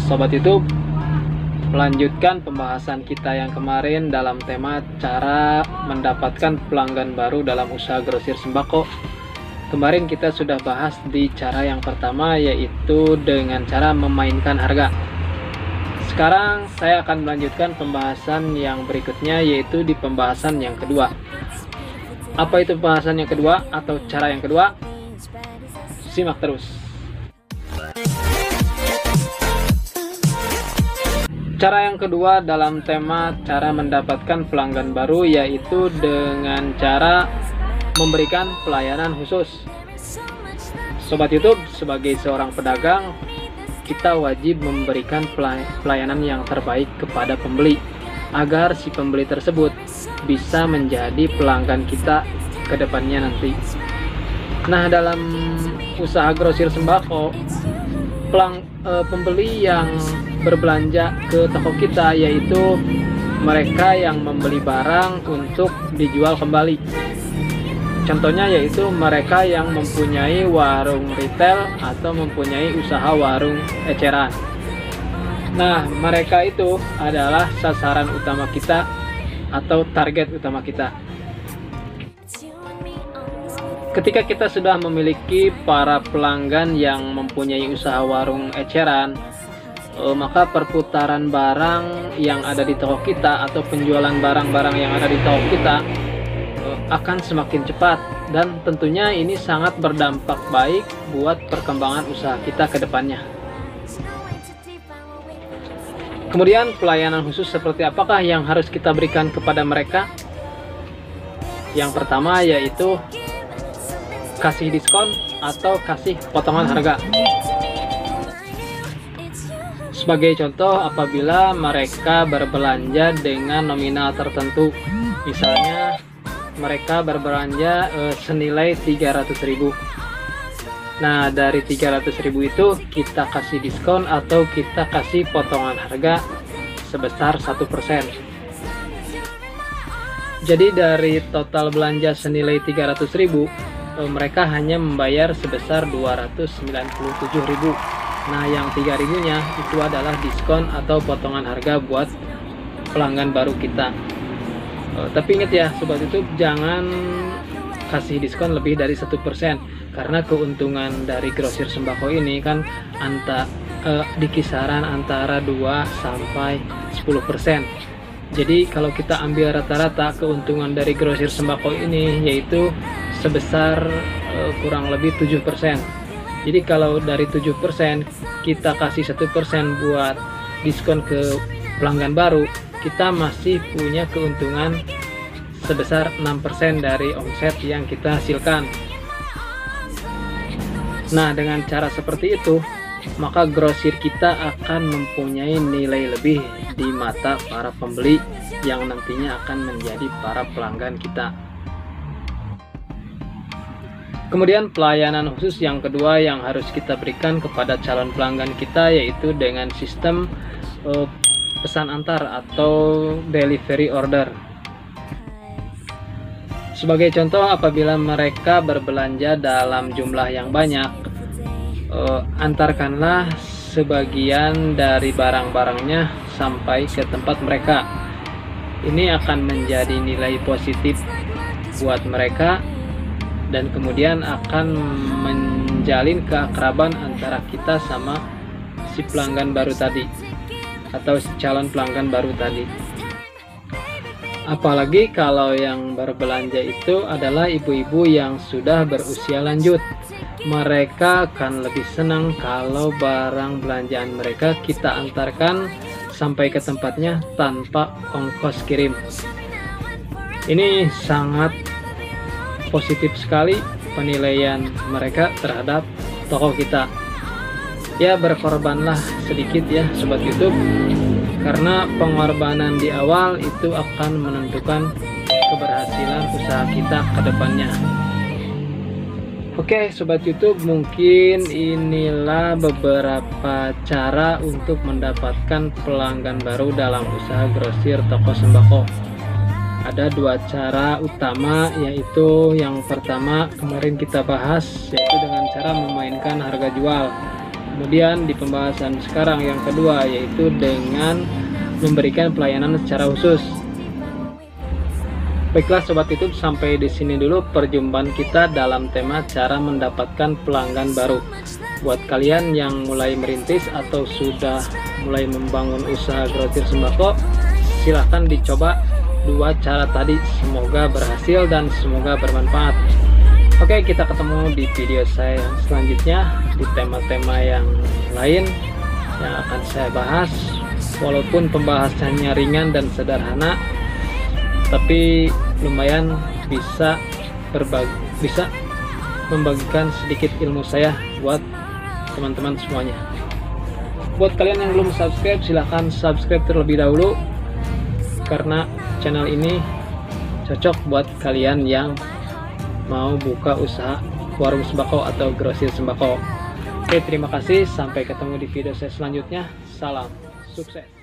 Sobat YouTube, melanjutkan pembahasan kita yang kemarin dalam tema cara mendapatkan pelanggan baru dalam usaha grosir sembako. Kemarin kita sudah bahas di cara yang pertama, yaitu dengan cara memainkan harga. Sekarang saya akan melanjutkan pembahasan yang berikutnya, yaitu di pembahasan yang kedua. Apa itu pembahasan yang kedua atau cara yang kedua? Simak terus. Cara yang kedua dalam tema cara mendapatkan pelanggan baru, yaitu dengan cara memberikan pelayanan khusus. Sobat YouTube, sebagai seorang pedagang, kita wajib memberikan pelayanan yang terbaik kepada pembeli, agar si pembeli tersebut bisa menjadi pelanggan kita ke depannya nanti. Nah, dalam usaha grosir sembako, pembeli yang berbelanja ke toko kita yaitu mereka yang membeli barang untuk dijual kembali. Contohnya yaitu mereka yang mempunyai warung retail atau mempunyai usaha warung eceran. Nah, mereka itu adalah sasaran utama kita atau target utama kita. Ketika kita sudah memiliki para pelanggan yang mempunyai usaha warung eceran, maka perputaran barang yang ada di toko kita atau penjualan barang-barang yang ada di toko kita akan semakin cepat, dan tentunya ini sangat berdampak baik buat perkembangan usaha kita ke depannya. Kemudian pelayanan khusus seperti apakah yang harus kita berikan kepada mereka? Yang pertama yaitu kasih diskon atau kasih potongan harga. Sebagai contoh, apabila mereka berbelanja dengan nominal tertentu, misalnya mereka berbelanja senilai 300.000. Nah, dari 300.000 itu kita kasih diskon atau kita kasih potongan harga sebesar 1%. Jadi dari total belanja senilai 300.000, mereka hanya membayar sebesar 297.000. Nah, yang 3.000-nya itu adalah diskon atau potongan harga buat pelanggan baru kita. Tapi ingat ya Sobat YouTube, jangan kasih diskon lebih dari 1%, karena keuntungan dari grosir sembako ini kan di kisaran antara 2 sampai 10%. Jadi kalau kita ambil rata-rata keuntungan dari grosir sembako ini yaitu sebesar kurang lebih 7%. Jadi kalau dari 7% kita kasih 1% buat diskon ke pelanggan baru, kita masih punya keuntungan sebesar 6% dari omset yang kita hasilkan. Nah, dengan cara seperti itu, maka grosir kita akan mempunyai nilai lebih di mata para pembeli yang nantinya akan menjadi para pelanggan kita. Kemudian pelayanan khusus yang kedua yang harus kita berikan kepada calon pelanggan kita yaitu dengan sistem pesan antar atau delivery order. Sebagai contoh, apabila mereka berbelanja dalam jumlah yang banyak, antarkanlah sebagian dari barang-barangnya sampai ke tempat mereka. Ini akan menjadi nilai positif buat mereka, dan kemudian akan menjalin keakraban antara kita sama si pelanggan baru tadi atau calon pelanggan baru tadi. Apalagi kalau yang berbelanja itu adalah ibu-ibu yang sudah berusia lanjut, mereka akan lebih senang kalau barang belanjaan mereka kita antarkan sampai ke tempatnya tanpa ongkos kirim. Ini sangat positif sekali penilaian mereka terhadap toko kita. Ya, berkorbanlah sedikit ya Sobat YouTube, karena pengorbanan di awal itu akan menentukan keberhasilan usaha kita ke depannya. Oke Sobat YouTube, mungkin inilah beberapa cara untuk mendapatkan pelanggan baru dalam usaha grosir toko sembako. Ada dua cara utama, yaitu yang pertama kemarin kita bahas, yaitu dengan cara memainkan harga jual. Kemudian di pembahasan sekarang yang kedua, yaitu dengan memberikan pelayanan secara khusus. Baiklah Sobat YouTube, sampai di sini dulu perjumpaan kita dalam tema cara mendapatkan pelanggan baru. Buat kalian yang mulai merintis atau sudah mulai membangun usaha grosir sembako, silahkan dicoba dua cara tadi. Semoga berhasil dan semoga bermanfaat. Oke, kita ketemu di video saya selanjutnya di tema-tema yang lain yang akan saya bahas. Walaupun pembahasannya ringan dan sederhana, tapi lumayan bisa membagikan sedikit ilmu saya buat teman-teman semuanya. Buat kalian yang belum subscribe, silahkan subscribe terlebih dahulu, karena channel ini cocok buat kalian yang mau buka usaha warung sembako atau grosir sembako. Oke, terima kasih, sampai ketemu di video saya selanjutnya. Salam sukses.